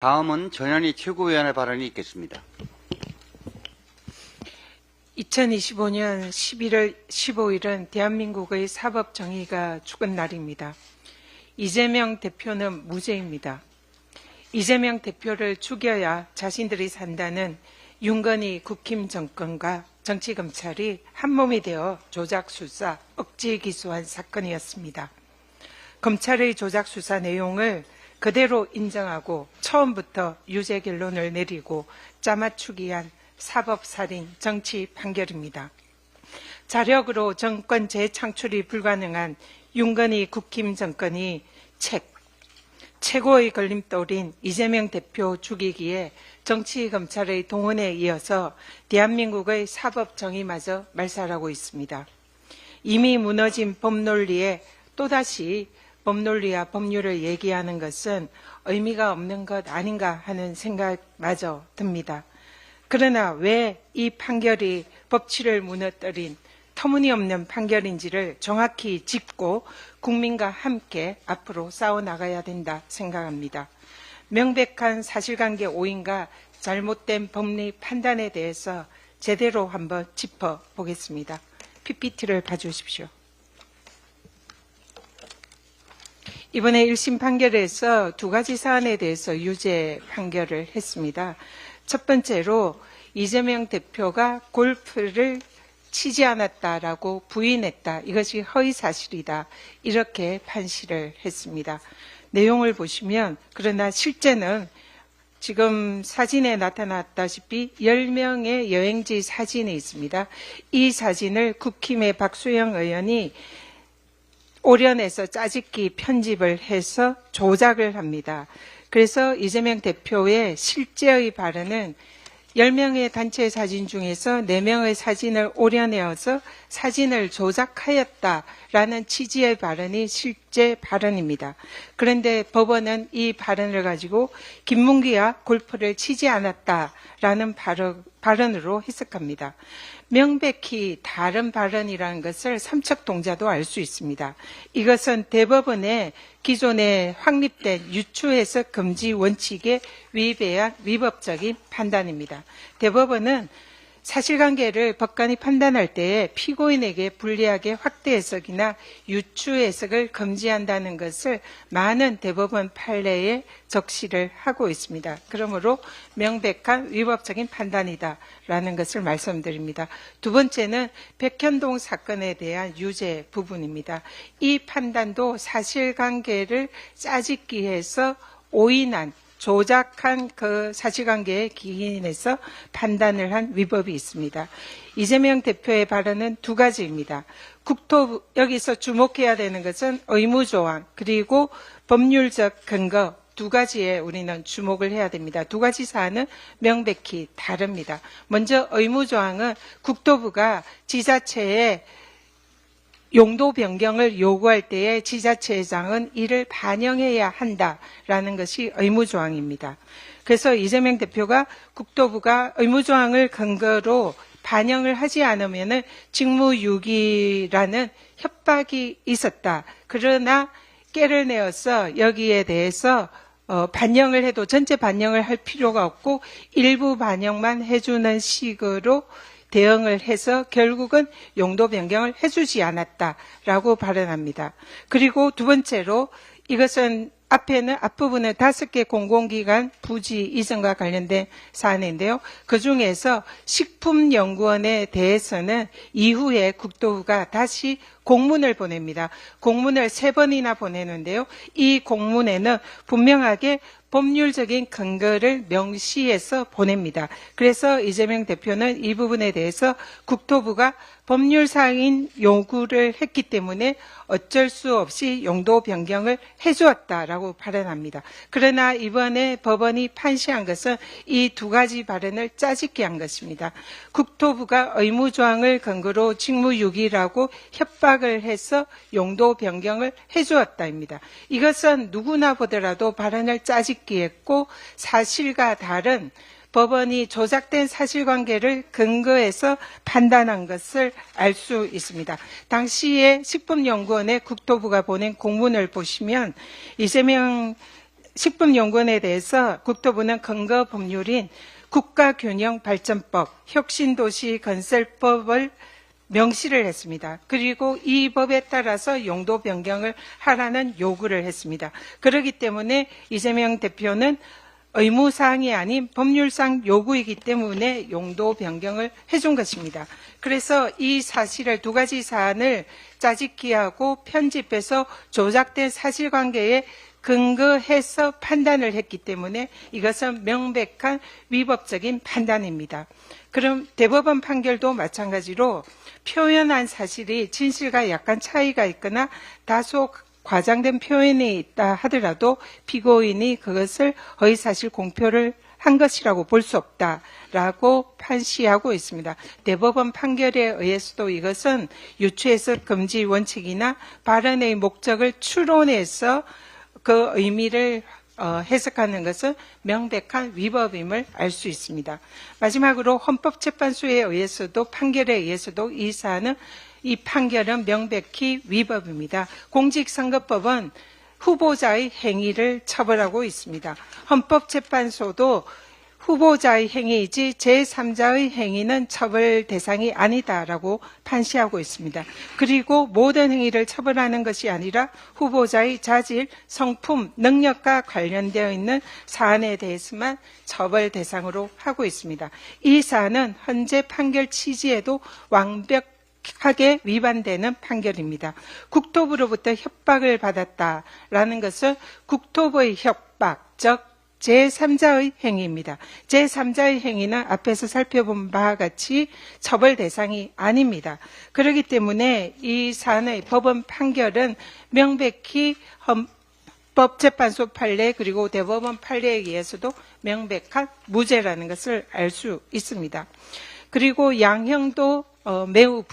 다음은 전현희 최고위원의 발언이 있겠습니다. 2025년 11월 15일은 대한민국의 사법 정의가 죽은 날입니다. 이재명 대표는 무죄입니다. 이재명 대표를 죽여야 자신들이 산다는 윤건희 국힘 정권과 정치검찰이 한몸이 되어 조작수사, 억지 기소한 사건이었습니다. 검찰의 조작수사 내용을 그대로 인정하고 처음부터 유죄 결론을 내리고 짜맞추기 한 사법살인 정치 판결입니다. 자력으로 정권 재창출이 불가능한 윤건희 국힘 정권이 최고의 걸림돌인 이재명 대표 죽이기에 정치검찰의 동원에 이어서 대한민국의 사법정의마저 말살하고 있습니다. 이미 무너진 법논리에 또다시 법논리와 법률을 얘기하는 것은 의미가 없는 것 아닌가 하는 생각마저 듭니다. 그러나 왜 이 판결이 법치를 무너뜨린 터무니없는 판결인지를 정확히 짚고 국민과 함께 앞으로 싸워나가야 된다 생각합니다. 명백한 사실관계 오인과 잘못된 법리 판단에 대해서 제대로 한번 짚어보겠습니다. PPT를 봐주십시오. 이번에 1심 판결에서 두 가지 사안에 대해서 유죄 판결을 했습니다. 첫 번째로 이재명 대표가 골프를 치지 않았다라고 부인했다. 이것이 허위사실이다. 이렇게 판시를 했습니다. 내용을 보시면 그러나 실제는 지금 사진에 나타났다시피 10명의 여행지 사진이 있습니다. 이 사진을 국힘의 박수영 의원이 오련해서 짜집기 편집을 해서 조작을 합니다. 그래서 이재명 대표의 실제의 발언은 10명의 단체 사진 중에서 4명의 사진을 오려내어서 사진을 조작하였다라는 취지의 발언이 실제 발언입니다. 그런데 법원은 이 발언을 가지고 김문기와 골프를 치지 않았다라는 발언으로 해석합니다. 명백히 다른 발언이라는 것을 삼척동자도 알 수 있습니다. 이것은 대법원의 기존에 확립된 유추해석 금지 원칙에 위배한 위법적인 판단입니다. 대법원은 사실관계를 법관이 판단할 때에 피고인에게 불리하게 확대 해석이나 유추 해석을 금지한다는 것을 많은 대법원 판례에 적시를 하고 있습니다. 그러므로 명백한 위법적인 판단이다라는 것을 말씀드립니다. 두 번째는 백현동 사건에 대한 유죄 부분입니다. 이 판단도 사실관계를 짜집기해서 오인한 조작한 그 사실관계에 기인해서 판단을 한 위법이 있습니다. 이재명 대표의 발언은 두 가지입니다. 국토부, 여기서 주목해야 되는 것은 의무조항 그리고 법률적 근거 두 가지에 우리는 주목을 해야 됩니다. 두 가지 사안은 명백히 다릅니다. 먼저 의무조항은 국토부가 지자체에 용도 변경을 요구할 때에 지자체장은 이를 반영해야 한다라는 것이 의무조항입니다. 그래서 이재명 대표가 국토부가 의무조항을 근거로 반영을 하지 않으면 직무유기라는 협박이 있었다. 그러나 깨를 내어서 여기에 대해서 반영을 해도 전체 반영을 할 필요가 없고 일부 반영만 해주는 식으로 대응을 해서 결국은 용도 변경을 해주지 않았다라고 발언합니다. 그리고 두 번째로 이것은 앞부분은 5개 공공기관 부지 이전과 관련된 사안인데요. 그중에서 식품연구원에 대해서는 이후에 국토부가 다시 공문을 보냅니다. 공문을 3번이나 보내는데요. 이 공문에는 분명하게 법률적인 근거를 명시해서 보냅니다. 그래서 이재명 대표는 이 부분에 대해서 국토부가 법률상인 요구를 했기 때문에 어쩔 수 없이 용도 변경을 해주었다라고 발언합니다. 그러나 이번에 법원이 판시한 것은 이 두 가지 발언을 짜집기 한 것입니다. 국토부가 의무조항을 근거로 직무유기라고 협박을 해서 용도 변경을 해주었다입니다. 이것은 누구나 보더라도 발언을 짜집기 했고 사실과 다른 법원이 조작된 사실관계를 근거해서 판단한 것을 알 수 있습니다. 당시에 식품연구원에 국토부가 보낸 공문을 보시면 이재명 식품연구원에 대해서 국토부는 근거 법률인 국가균형발전법, 혁신도시건설법을 명시를 했습니다. 그리고 이 법에 따라서 용도 변경을 하라는 요구를 했습니다. 그렇기 때문에 이재명 대표는 의무사항이 아닌 법률상 요구이기 때문에 용도 변경을 해준 것입니다. 그래서 이 사실을 두 가지 사안을 짜집기하고 편집해서 조작된 사실관계에 근거해서 판단을 했기 때문에 이것은 명백한 위법적인 판단입니다. 그럼 대법원 판결도 마찬가지로 표현한 사실이 진실과 약간 차이가 있거나 다소 과장된 표현이 있다 하더라도 피고인이 그것을 허위사실 공표를 한 것이라고 볼 수 없다라고 판시하고 있습니다. 대법원 판결에 의해서도 이것은 유추해석 금지 원칙이나 발언의 목적을 추론해서 그 의미를 해석하는 것은 명백한 위법임을 알 수 있습니다. 마지막으로 헌법재판소에 의해서도 판결에 의해서도 이 판결은 명백히 위법입니다. 공직선거법은 후보자의 행위를 처벌하고 있습니다. 헌법재판소도 후보자의 행위이지 제3자의 행위는 처벌 대상이 아니다라고 판시하고 있습니다. 그리고 모든 행위를 처벌하는 것이 아니라 후보자의 자질, 성품, 능력과 관련되어 있는 사안에 대해서만 처벌 대상으로 하고 있습니다. 이 사안은 현재 판결 취지에도 완벽하게 위반되는 판결입니다. 국토부로부터 협박을 받았다라는 것은 국토부의 협박, 즉 제3자의 행위입니다. 제3자의 행위는 앞에서 살펴본 바와 같이 처벌 대상이 아닙니다. 그렇기 때문에 이 사안의 법원 판결은 명백히 헌법재판소 판례 그리고 대법원 판례에 의해서도 명백한 무죄라는 것을 알 수 있습니다. 그리고 양형도 매우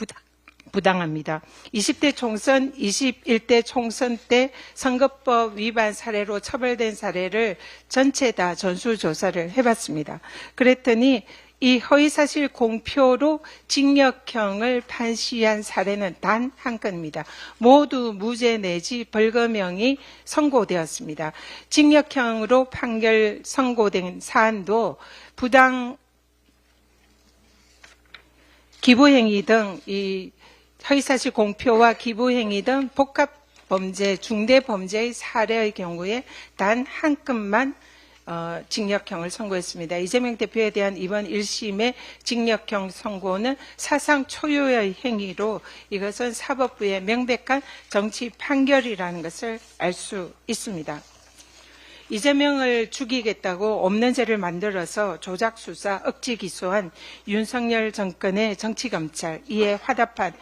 부당합니다. 20대 총선, 21대 총선 때 선거법 위반 사례로 처벌된 사례를 전체 다 전수조사를 해봤습니다. 그랬더니 이 허위사실 공표로 징역형을 판시한 사례는 단 한 건입니다. 모두 무죄 내지 벌금형이 선고되었습니다. 징역형으로 판결 선고된 사안도 부당 기부행위 등 이 허위사실 공표와 기부행위 등 복합범죄, 중대범죄의 사례의 경우에 단 한 건만 징역형을 선고했습니다. 이재명 대표에 대한 이번 1심의 징역형 선고는 사상 초유의 행위로 이것은 사법부의 명백한 정치 판결이라는 것을 알 수 있습니다. 이재명을 죽이겠다고 없는 죄를 만들어서 조작수사, 억지 기소한 윤석열 정권의 정치검찰, 이에 화답한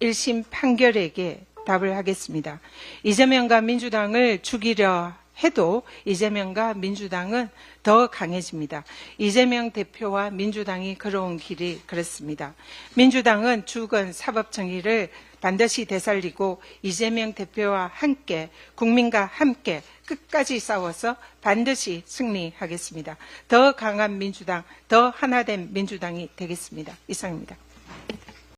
1심 판결에게 답을 하겠습니다. 이재명과 민주당을 죽이려 해도 이재명과 민주당은 더 강해집니다. 이재명 대표와 민주당이 걸어온 길이 그렇습니다. 민주당은 죽은 사법정의를 반드시 되살리고 이재명 대표와 함께 국민과 함께 끝까지 싸워서 반드시 승리하겠습니다. 더 강한 민주당, 더 하나된 민주당이 되겠습니다. 이상입니다.